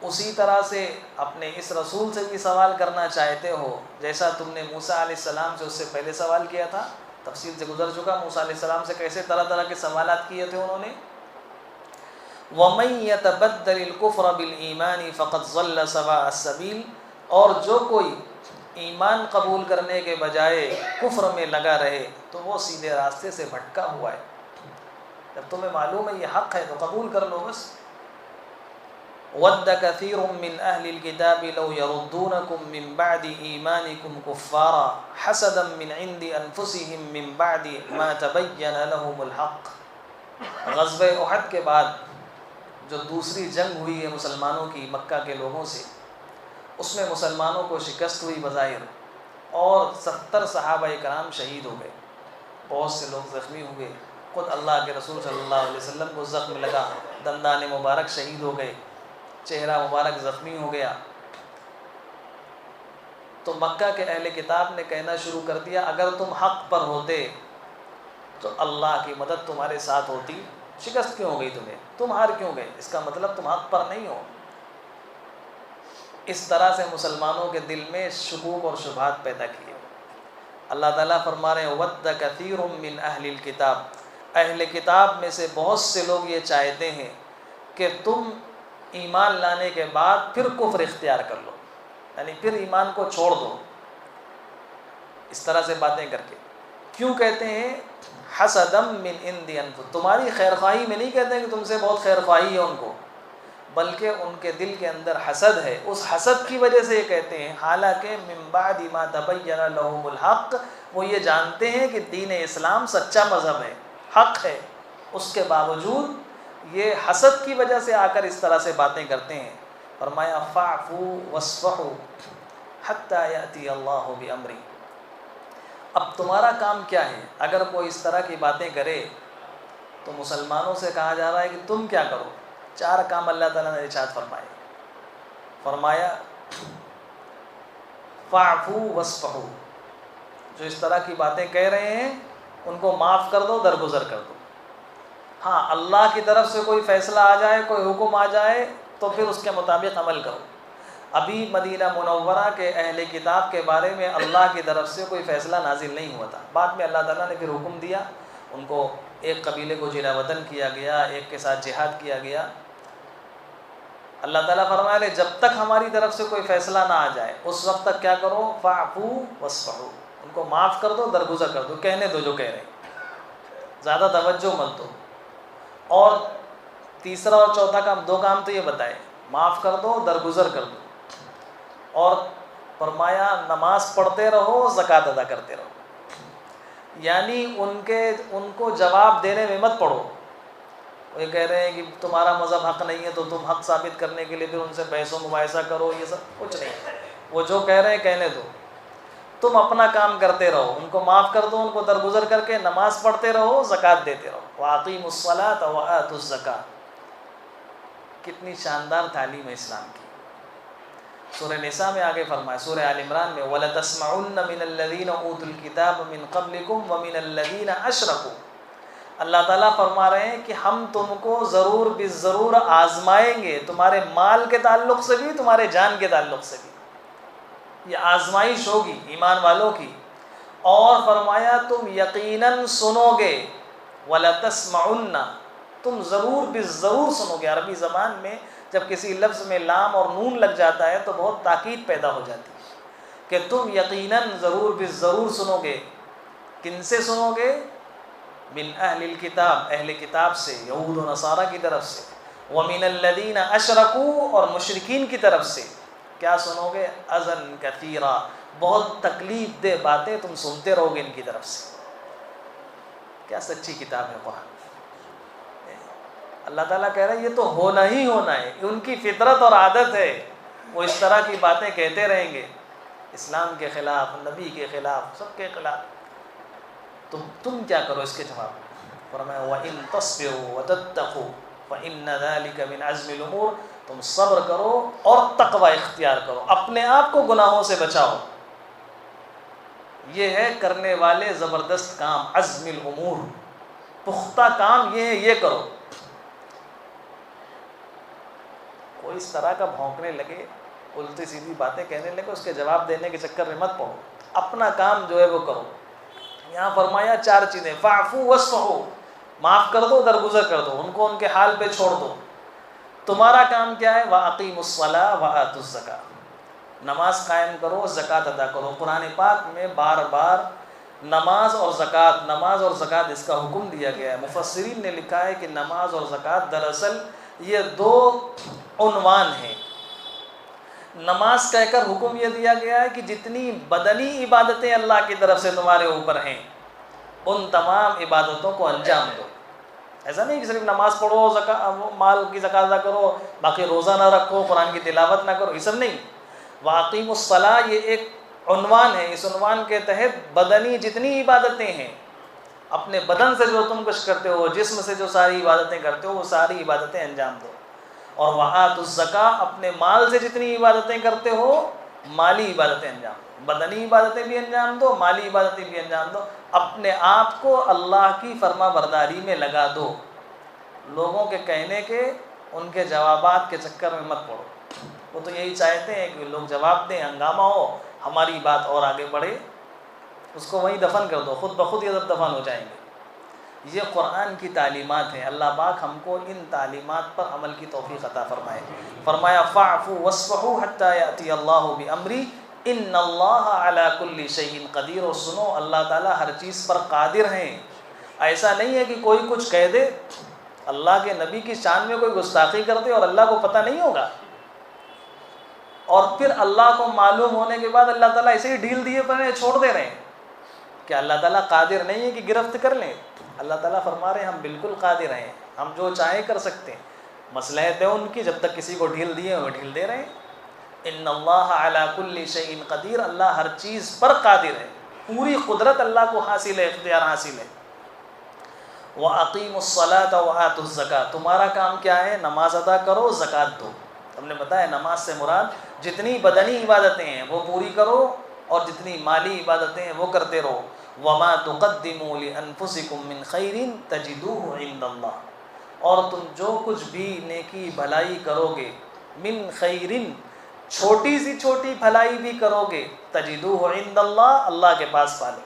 اسی طرح سے اپنے اس رسول سے بھی سوال کرنا چاہتے ہو جیسا تم نے موسیٰ علیہ السلام سے اس سے پہلے سوال کیا تھا؟ تفصیل سے گزر چکا موسیٰ علیہ السلام سے کیسے طرح طرح کے سوالات کیے تھے انہوں نے۔ وَمَن يَتَبَدَّلِ الْكُفْرَ بِالْإِيمَانِ فَقَدْ ضَلَّ سَوَاءَ السَّبِيلِ، اور جو کوئی ایمان قبول کرنے کے بجائے کفر میں لگا رہے تو وہ سیدھے راستے سے بھٹکا ہوا ہے۔ جب تمہیں معلوم ہے یہ حق ہے تو قبول کر لو بس۔ وَدَّ كَثِيرٌ مِّنْ أَهْلِ الْكِتَابِ لَوْ يَرُدُّونَكُم مِّن بَعْدِ إِيمَانِكُمْ كُفَّارًا حَسَدًا مِّنْ عِندِ أَنفُسِهِم مِّن بَعْدِ مَا تَبَيَّنَ لَهُمُ الْحَقُّ۔ غزوہ احد کے بعد جو دوسری جنگ ہوئی ہے مسلمانوں کی مکہ کے لوگوں سے، اس میں مسلمانوں کو شکست ہوئی بظاہر، اور 70 صحابہ کرام شہید ہو گئے، بہت سے لوگ زخمی ہوئے، خود اللہ کے رسول صلی اللہ علیہ وسلم کو زخم لگا، دندان مبارک شہید ہو گئے، چہرہ مبارک زخمی ہو گیا۔ تو مکہ کے اہل کتاب نے کہنا شروع کر دیا اگر تم حق پر ہوتے تو اللہ کی مدد تمہارے ساتھ ہوتی، شکست کیوں ہو گئی تمہیں، تم ہار کیوں گئے، اس کا مطلب تم حق پر نہیں ہو۔ اس طرح سے مسلمانوں کے دل میں شکوک اور شبہات پیدا کیے۔ اللہ تعالیٰ فرما رہے ہیں وَدَّ كَثِيرٌ مِّنْ أَهْلِ الْكِتَابِ، اہل کتاب میں سے بہت سے لوگ یہ چاہتے ہیں کہ تم ایمان لانے کے بعد پھر کفر اختیار کر لو، یعنی پھر ایمان کو چھوڑ دو، اس طرح سے باتیں کر کے۔ کیوں کہتے ہیں حسدم من عند انفسہم، تمہاری خیر خواہی میں نہیں کہتے ہیں کہ تم سے بہت خیر خواہی ہے ان کو، بلکہ ان کے دل کے اندر حسد ہے، اس حسد کی وجہ سے یہ کہتے ہیں، حالانکہ من بعد ما تبین لهم الحق، وہ یہ جانتے ہیں کہ دین اسلام سچا مذہب ہے، حق ہے، اس کے باوجود یہ حسد کی وجہ سے آ کر اس طرح سے باتیں کرتے ہیں۔ فرمایا فاعفوا واصفحوا حتی یأتی اللہ بامرہ، اب تمہارا کام کیا ہے؟ اگر کوئی اس طرح کی باتیں کرے تو مسلمانوں سے کہا جا رہا ہے کہ تم کیا کرو؟ 4 کام اللہ تعالیٰ نے ارشاد فرمائے۔ فرمایا فاعفوا واصفحوا، جو اس طرح کی باتیں کہہ رہے ہیں ان کو معاف کر دو، درگزر کر دو۔ ہاں اللہ کی طرف سے کوئی فیصلہ آ جائے، کوئی حکم آ جائے تو پھر اس کے مطابق عمل کرو۔ ابھی مدینہ منورہ کے اہل کتاب کے بارے میں اللہ کی طرف سے کوئی فیصلہ نازل نہیں ہوا تھا، بعد میں اللہ تعالیٰ نے پھر حکم دیا، ان کو ایک قبیلے کو جلا وطن کیا گیا، ایک کے ساتھ جہاد کیا گیا۔ اللہ تعالیٰ فرما رہے جب تک ہماری طرف سے کوئی فیصلہ نہ آ جائے اس وقت تک کیا کرو؟ فاعفوا واصفحوا، ان کو معاف کر دو، درگزر کر دو، کہنے دو جو کہہ رہے ہیں، زیادہ توجہ مت دو۔ اور تیسرا اور چوتھا کام، 2 کام تو یہ بتائے، معاف کر دو، درگزر کر دو، اور فرمایا نماز پڑھتے رہو، زکوٰۃ ادا کرتے رہو، یعنی ان کو جواب دینے میں مت پڑو۔ وہ یہ کہہ رہے ہیں کہ تمہارا مذہب حق نہیں ہے تو تم حق ثابت کرنے کے لیے پھر ان سے بحث و مباحثہ کرو، یہ سب کچھ نہیں، وہ جو کہہ رہے ہیں کہنے دو، تم اپنا کام کرتے رہو، ان کو معاف کر دو، ان کو درگزر کر کے نماز پڑھتے رہو، زکوٰۃ دیتے رہو۔ وَأَقِیمُوا الصَّلَاةَ وَآتُوا الزَّکَاةَ، کتنی شاندار تعلیم ہے اسلام کی۔ سورہ نساء میں آگے فرمایا، سورہ آل عمران میں وَلَتَسْمَعُنَّ مِنَ الَّذِينَ أُوتُوا الْكِتَابَ مِنْ قَبْلِكُمْ وَمِنَ الَّذِينَ أَشْرَكُوا، اللہ تعالیٰ فرما رہے ہیں کہ ہم تم کو ضرور بالضرور آزمائیں گے، تمہارے مال کے تعلق سے بھی، تمہارے جان کے تعلق سے بھی، یہ آزمائش ہوگی ایمان والوں کی۔ اور فرمایا تم یقیناً سنو گے، وَلَتَسْمَعُنَّ، تم ضرور بالضرور سنو گے۔ عربی زبان میں جب کسی لفظ میں لام اور نون لگ جاتا ہے تو بہت تاکید پیدا ہو جاتی ہے کہ تم یقیناً ضرور بالضرور سنو گے۔ کن سے سنو گے؟ من اہل الکتاب، اہل کتاب سے، یہود و نصارہ کی طرف سے، ومن الذین اشرکوا، اور مشرکین کی طرف سے۔ کیا سنو گے؟ اذًا کثیرا، بہت تکلیف دہ باتیں تم سنتے رہو گے ان کی طرف سے۔ کیا سچی کتاب ہے قرآن، اللہ تعالیٰ کہہ رہے ہیں یہ تو ہونا ہی ہونا ہے، ان کی فطرت اور عادت ہے، وہ اس طرح کی باتیں کہتے رہیں گے، اسلام کے خلاف، نبی کے خلاف، سب کے خلاف۔ تم کیا کرو اس کے جواب؟ فرمایا وَإِن تَصْبِرُوا وَتَتَّقُوا فَإِنَّ ذَلِكَ مِنْ عَزْمِ الْأُمُورِ، تم صبر کرو اور تقوی اختیار کرو، اپنے آپ کو گناہوں سے بچاؤ، یہ ہے کرنے والے زبردست کام، عزم الامور، پختہ کام یہ ہے، یہ کرو۔ کوئی اس طرح کا بھونکنے لگے، الٹی سیدھی باتیں کہنے لگے، اس کے جواب دینے کے چکر میں مت پڑو، اپنا کام جو ہے وہ کرو۔ یہاں فرمایا 4 چیزیں، فاعفوا واصفحوا، معاف کر دو، درگزر کر دو، ان کو ان کے حال پہ چھوڑ دو۔ تمہارا کام کیا ہے؟ واقیموا الصلاۃ وآتوا الزکاۃ، نماز قائم کرو، زکوٰۃ ادا کرو۔ قرآن پاک میں بار بار نماز اور زکوٰۃ اس کا حکم دیا گیا ہے۔ مفسرین نے لکھا ہے کہ نماز اور زکوٰۃ دراصل یہ 2 عنوان ہیں۔ نماز کہہ کر حکم یہ دیا گیا ہے کہ جتنی بدنی عبادتیں اللہ کی طرف سے تمہارے اوپر ہیں ان تمام عبادتوں کو انجام دو۔ ایسا نہیں کہ صرف نماز پڑھو، مال کی زکوٰۃ ادا کرو، باقی روزہ نہ رکھو، قرآن کی تلاوت نہ کرو، یہ سب نہیں۔ واقیم الصلاۃ یہ ایک عنوان ہے، اس عنوان کے تحت بدنی جتنی عبادتیں ہیں، اپنے بدن سے جو تم کچھ کرتے ہو، جسم سے جو ساری عبادتیں کرتے ہو، وہ ساری عبادتیں انجام دو۔ اور وآتوا الزکاۃ، اپنے مال سے جتنی عبادتیں کرتے ہو، مالی عبادتیں انجام دو، بدنی عبادتیں بھی انجام دو، مالی عبادتیں بھی انجام دو، اپنے آپ کو اللہ کی فرما برداری میں لگا دو، لوگوں کے کہنے کے، ان کے جوابات کے چکر میں مت پڑو۔ وہ تو یہی چاہتے ہیں کہ لوگ جواب دیں، ہنگامہ ہو، ہماری بات اور آگے بڑھے، اس کو وہیں دفن کر دو، خود بخود یہ سب دفن ہو جائیں گے۔ یہ قرآن کی تعلیمات ہیں، اللہ پاک ہم کو ان تعلیمات پر عمل کی توفیق عطا فرمائے۔ فرمایا فاعفوا واصفحوا حتی یأتی اللہ بامرہ ان اللہ علی کل شیء قدیر، اور سنو اللہ تعالیٰ ہر چیز پر قادر ہیں۔ ایسا نہیں ہے کہ کوئی کچھ کہہ دے، اللہ کے نبی کی شان میں کوئی گستاخی کر دے اور اللہ کو پتہ نہیں ہوگا، اور پھر اللہ کو معلوم ہونے کے بعد اللہ تعالیٰ ایسے ہی ڈھیل دیے پڑے چھوڑ دے رہے ہیں۔ کہ اللہ تعالیٰ قادر نہیں ہے کہ گرفت کر لیں؟ اللہ تعالیٰ فرما رہے ہیں ہم بالکل قادر ہیں، ہم جو چاہیں کر سکتے ہیں، مصلحت ہے ان کی، جب تک کسی کو ڈھیل دیے وہ ڈھیل دے رہے ہیں۔ ان اللہ علی کل شیء قدیر، اللہ ہر چیز پر قادر ہے، پوری قدرت اللہ کو حاصل ہے، اختیار حاصل ہے۔ وَأَقِيمُوا الصَّلَاةَ وَآتُوا الزَّكَاةَ، تمہارا کام کیا ہے؟ نماز ادا کرو، زکوٰۃ دو۔ ہم نے بتایا نماز سے مراد جتنی بدنی عبادتیں ہیں وہ پوری کرو، اور جتنی مالی عبادتیں ہیں وہ کرتے رہو۔ وَمَا تُقَدِّمُوا لِأَنفُسِكُم مِّن خَيْرٍ تَجِدُوهُ عِندَ اللَّهِ، اور تم جو کچھ بھی نیکی بھلائی کرو گے، من خیرن، چھوٹی سی چھوٹی بھلائی بھی کرو گے، تجدوہ عند اللہ، اللہ کے پاس پالو۔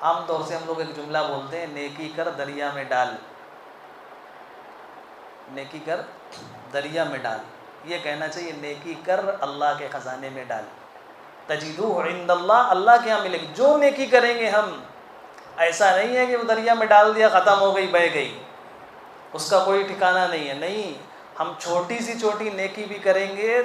عام طور سے ہم لوگ ایک جملہ بولتے ہیں، نیکی کر دریا میں ڈال، نیکی کر دریا میں ڈال، یہ کہنا چاہیے نیکی کر اللہ کے خزانے میں ڈال، تجدوہ عند اللہ، اللہ کے یہاں ملے گی۔ جو نیکی کریں گے ہم، ایسا نہیں ہے کہ وہ دریا میں ڈال دیا ختم ہو گئی بہہ گئی، اس کا کوئی ٹھکانہ نہیں ہے۔ نہیں، ہم چھوٹی سی چھوٹی نیکی بھی کریں گے،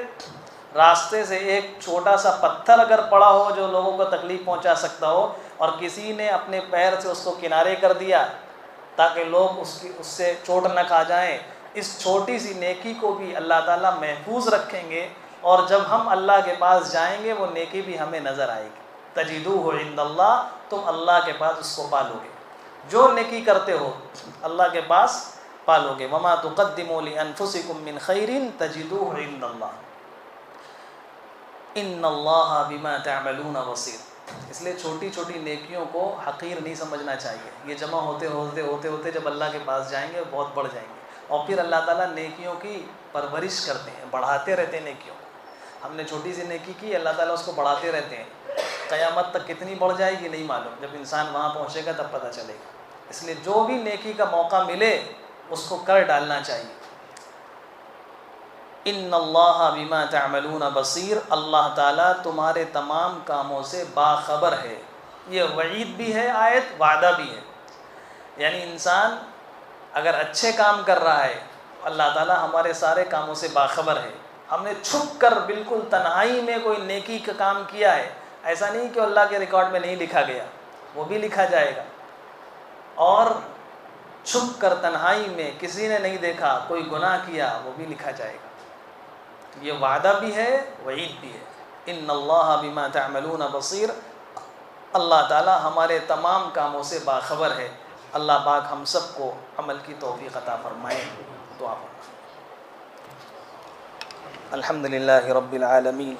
راستے سے ایک چھوٹا سا پتھر اگر پڑا ہو جو لوگوں کو تکلیف پہنچا سکتا ہو، اور کسی نے اپنے پیر سے اس کو کنارے کر دیا تاکہ لوگ اس سے چوٹ نہ کھا جائیں، اس چھوٹی سی نیکی کو بھی اللہ تعالیٰ محفوظ رکھیں گے، اور جب ہم اللہ کے پاس جائیں گے وہ نیکی بھی ہمیں نظر آئے گی۔ تجدوہ عند اللہ، تم اللہ کے پاس اس کو پالو گے، جو نیکی کرتے ہو اللہ کے پاس پالو گے۔ وما تقدموا لانفسکم من خیر تجدوہ عند اللہ ان اللہ بما تعملون بصیر۔ اس لیے چھوٹی چھوٹی نیکیوں کو حقیر نہیں سمجھنا چاہیے، یہ جمع ہوتے ہوتے جب اللہ کے پاس جائیں گے بہت بڑھ جائیں گے، اور پھر اللہ تعالیٰ نیکیوں کی پرورش کرتے ہیں، بڑھاتے رہتے ہیں نیکیوں۔ ہم نے چھوٹی سی نیکی کی، اللہ تعالیٰ اس کو بڑھاتے رہتے ہیں، قیامت تک کتنی بڑھ جائے گی نہیں معلوم، جب انسان وہاں پہنچے گا تب پتہ چلے گا۔ اس لیے جو بھی نیکی کا موقع ملے اس کو کر ڈالنا چاہیے۔ ان اللہ بما تعملون بصیر، اللہ تعالیٰ تمہارے تمام کاموں سے باخبر ہے۔ یہ وعید بھی ہے آیت، وعدہ بھی ہے، یعنی انسان اگر اچھے کام کر رہا ہے، اللہ تعالیٰ ہمارے سارے کاموں سے باخبر ہے۔ ہم نے چھپ کر بالکل تنہائی میں کوئی نیکی کا کام کیا ہے، ایسا نہیں کہ اللہ کے ریکارڈ میں نہیں لکھا گیا، وہ بھی لکھا جائے گا۔ اور چھپ کر تنہائی میں کسی نے نہیں دیکھا کوئی گناہ کیا وہ بھی لکھا جائے گا۔ تو یہ وعدہ بھی ہے، وعید بھی ہے۔ ان اللہ بما تعملون بصیر، اللہ تعالی ہمارے تمام کاموں سے باخبر ہے۔ اللہ پاک ہم سب کو عمل کی توفیق عطا فرمائے۔ دعا فرمائے۔ الحمدللہ رب العالمین،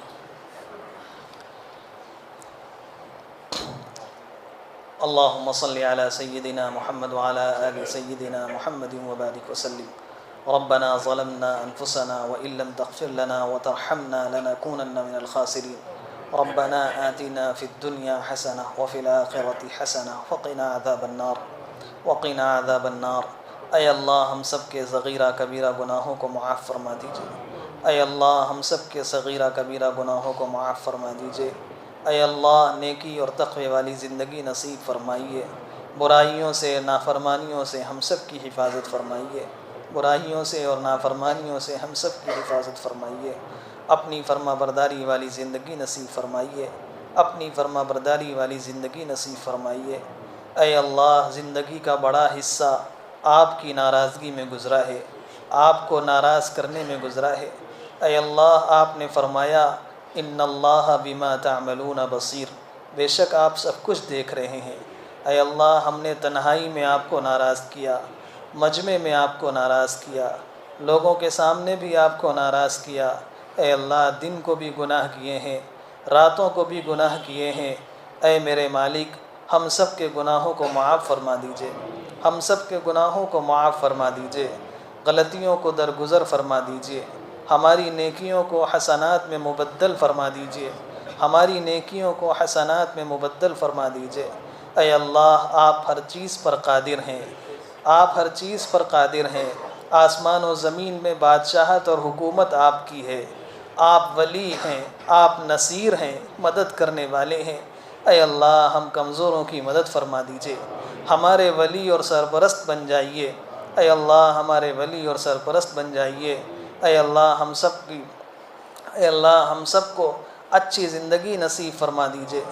اللہم صلی علی سیدنا محمد وعلی آل سیدنا محمد وبارک وسلم۔ ربنا ظلمنا انفسنا وان لم تغفر لنا وترحمنا لنكونن من الخاسرین۔ ربنا آتنا فی الدنیا حسنہ وفی الآخرۃ حسنہ وقنا عذاب النار۔ اے اللہ ہم سب کے صغیرہ کبیرہ گناہوں کو معاف فرما دیجیے۔ اے اللہ ہم سب کے صغیرہ کبیرہ گناہوں کو معاف فرما دیجیے۔ اے اللہ نیکی اور تقوی والی زندگی نصیب فرمائیے۔ برائیوں سے، نافرمانیوں سے ہم سب کی حفاظت فرمائیے۔ برائیوں سے اور نافرمانیوں سے ہم سب کی حفاظت فرمائیے۔ اپنی فرما برداری والی زندگی نصیب فرمائیے۔ اپنی فرما برداری والی زندگی نصیب فرمائیے۔ اے اللہ زندگی کا بڑا حصہ آپ کی ناراضگی میں گزرا ہے، آپ کو ناراض کرنے میں گزرا ہے۔ اے اللہ آپ نے فرمایا ان اللہ بما تعملون بصیر، بے شک آپ سب کچھ دیکھ رہے ہیں۔ اے اللہ ہم نے تنہائی میں آپ کو ناراض کیا، مجمع میں آپ کو ناراض کیا، لوگوں کے سامنے بھی آپ کو ناراض کیا۔ اے اللہ دن کو بھی گناہ کیے ہیں، راتوں کو بھی گناہ کیے ہیں۔ اے میرے مالک ہم سب کے گناہوں کو معاف فرما دیجئے، ہم سب کے گناہوں کو معاف فرما دیجئے، غلطیوں کو درگزر فرما دیجئے، ہماری نیکیوں کو حسنات میں مبدل فرما دیجئے، ہماری نیکیوں کو حسنات میں مبدل فرما دیجئے۔ اے اللہ آپ ہر چیز پر قادر ہیں، آپ ہر چیز پر قادر ہیں۔ آسمان و زمین میں بادشاہت اور حکومت آپ کی ہے۔ آپ ولی ہیں، آپ نصیر ہیں، مدد کرنے والے ہیں۔ اے اللہ ہم کمزوروں کی مدد فرما دیجئے، ہمارے ولی اور سرپرست بن جائیے۔ اے اللہ ہمارے ولی اور سرپرست بن جائیے۔ اے اللہ ہم سب کو اچھی زندگی نصیب فرما دیجئے۔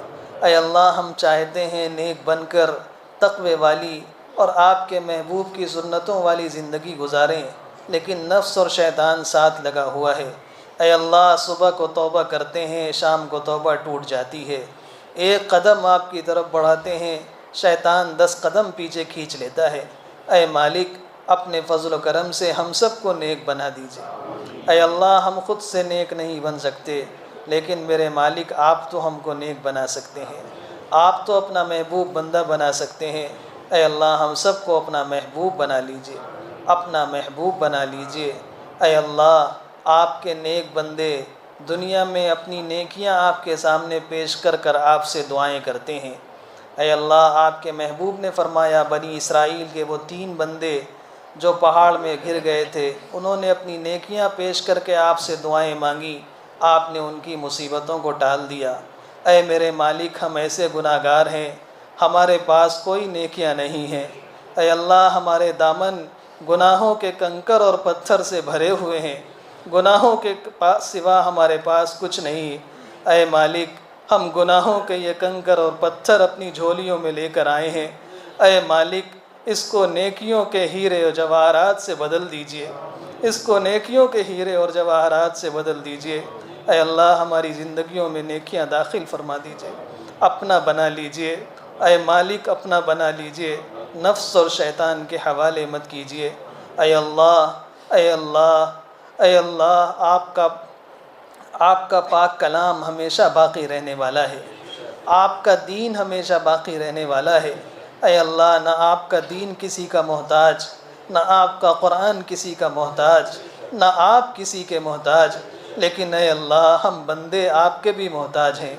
اے اللہ ہم چاہتے ہیں نیک بن کر تقوی والی اور آپ کے محبوب کی سنتوں والی زندگی گزاریں، لیکن نفس اور شیطان ساتھ لگا ہوا ہے۔ اے اللہ صبح کو توبہ کرتے ہیں، شام کو توبہ ٹوٹ جاتی ہے۔ ایک قدم آپ کی طرف بڑھاتے ہیں، شیطان 10 قدم پیچھے کھینچ لیتا ہے۔ اے مالک اپنے فضل و کرم سے ہم سب کو نیک بنا دیجئے۔ اے اللہ ہم خود سے نیک نہیں بن سکتے، لیکن میرے مالک آپ تو ہم کو نیک بنا سکتے ہیں، آپ تو اپنا محبوب بندہ بنا سکتے ہیں۔ اے اللہ ہم سب کو اپنا محبوب بنا لیجئے، اپنا محبوب بنا لیجئے۔ اے اللہ آپ کے نیک بندے دنیا میں اپنی نیکیاں آپ کے سامنے پیش کر کر آپ سے دعائیں کرتے ہیں۔ اے اللہ آپ کے محبوب نے فرمایا بنی اسرائیل کے وہ 3 بندے جو پہاڑ میں گر گئے تھے، انہوں نے اپنی نیکیاں پیش کر کے آپ سے دعائیں مانگی، آپ نے ان کی مصیبتوں کو ٹال دیا۔ اے میرے مالک ہم ایسے گناہ گار ہیں، ہمارے پاس کوئی نیکیاں نہیں ہیں۔ اے اللہ ہمارے دامن گناہوں کے کنکر اور پتھر سے بھرے ہوئے ہیں، گناہوں کے سوا ہمارے پاس کچھ نہیں۔ اے مالک ہم گناہوں کے یہ کنکر اور پتھر اپنی جھولیوں میں لے کر آئے ہیں۔ اے مالک اس کو نیکیوں کے ہیرے اور جواہرات سے بدل دیجئے، اس کو نیکیوں کے ہیرے اور جواہرات سے بدل دیجئے۔ اے اللہ ہماری زندگیوں میں نیکیاں داخل فرما دیجئے، اپنا بنا لیجئے۔ اے مالک اپنا بنا لیجئے، نفس اور شیطان کے حوالے مت کیجئے۔ اے اللہ اے اللہ اے اللہ آپ کا پاک کلام ہمیشہ باقی رہنے والا ہے، آپ کا دین ہمیشہ باقی رہنے والا ہے۔ اے اللہ نہ آپ کا دین کسی کا محتاج، نہ آپ کا قرآن کسی کا محتاج، نہ آپ کسی کے محتاج، لیکن اے اللہ ہم بندے آپ کے بھی محتاج ہیں،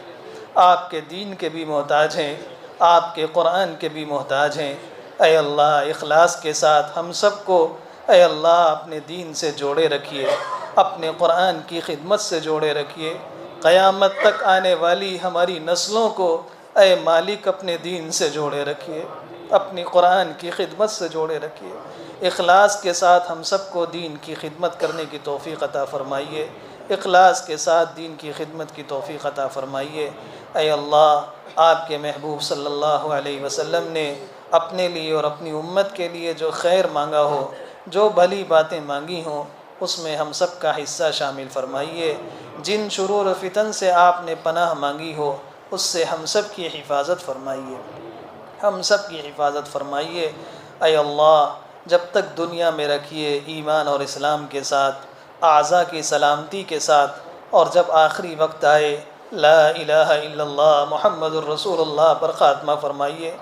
آپ کے دین کے بھی محتاج ہیں، آپ کے قرآن کے بھی محتاج ہیں۔ اے اللہ اخلاص کے ساتھ ہم سب کو اے اللہ اپنے دین سے جوڑے رکھیے، اپنے قرآن کی خدمت سے جوڑے رکھیے۔ قیامت تک آنے والی ہماری نسلوں کو اے مالک اپنے دین سے جوڑے رکھیے، اپنی قرآن کی خدمت سے جوڑے رکھیے۔ اخلاص کے ساتھ ہم سب کو دین کی خدمت کرنے کی توفیق عطا فرمائیے، اخلاص کے ساتھ دین کی خدمت کی توفیق عطا فرمائیے۔ اے اللہ آپ کے محبوب صلی اللہ علیہ وسلم نے اپنے لیے اور اپنی امت کے لیے جو خیر مانگا ہو، جو بھلی باتیں مانگی ہوں، اس میں ہم سب کا حصہ شامل فرمائیے۔ جن شرور و فتن سے آپ نے پناہ مانگی ہو، اس سے ہم سب کی حفاظت فرمائیے، ہم سب کی حفاظت فرمائیے۔ اے اللہ، جب تک دنیا میں رکھیے ایمان اور اسلام کے ساتھ، اعضاء کی سلامتی کے ساتھ، اور جب آخری وقت آئے لا الہ الا اللہ محمد الرسول اللہ پر خاتمہ فرمائیے۔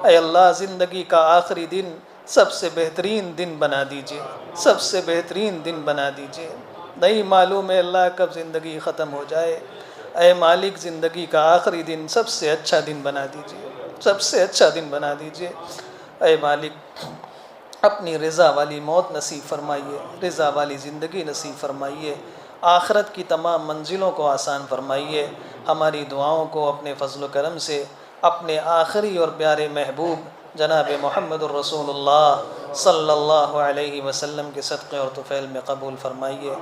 اے اللہ، زندگی کا آخری دن سب سے بہترین دن بنا دیجئے، سب سے بہترین دن بنا دیجئے۔ نہیں معلوم ہے اللہ کب زندگی ختم ہو جائے، اے مالک زندگی کا آخری دن سب سے اچھا دن بنا دیجئے، سب سے اچھا دن بنا دیجئے۔ اے مالک، اپنی رضا والی موت نصیب فرمائیے، رضا والی زندگی نصیب فرمائیے، آخرت کی تمام منزلوں کو آسان فرمائیے۔ ہماری دعاؤں کو اپنے فضل و کرم سے اپنے آخری اور پیارے محبوب جناب محمد الرسول اللہ صلی اللہ علیہ وسلم کے صدقے اور طفیل میں قبول فرمائیے۔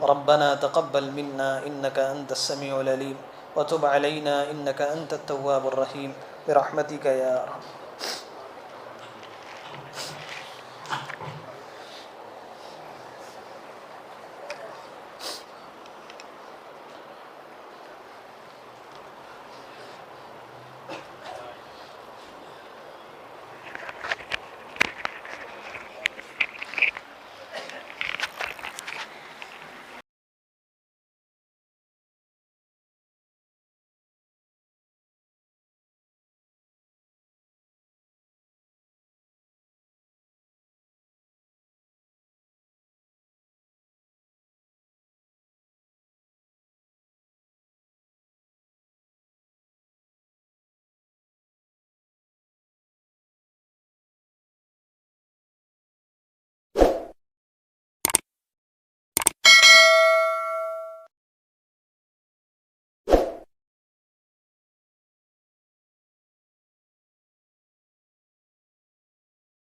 ربنا تقبل منا انک انت السمیع العلیم وتب علینا انک انت التواب الرحیم برحمتک یا ارحم۔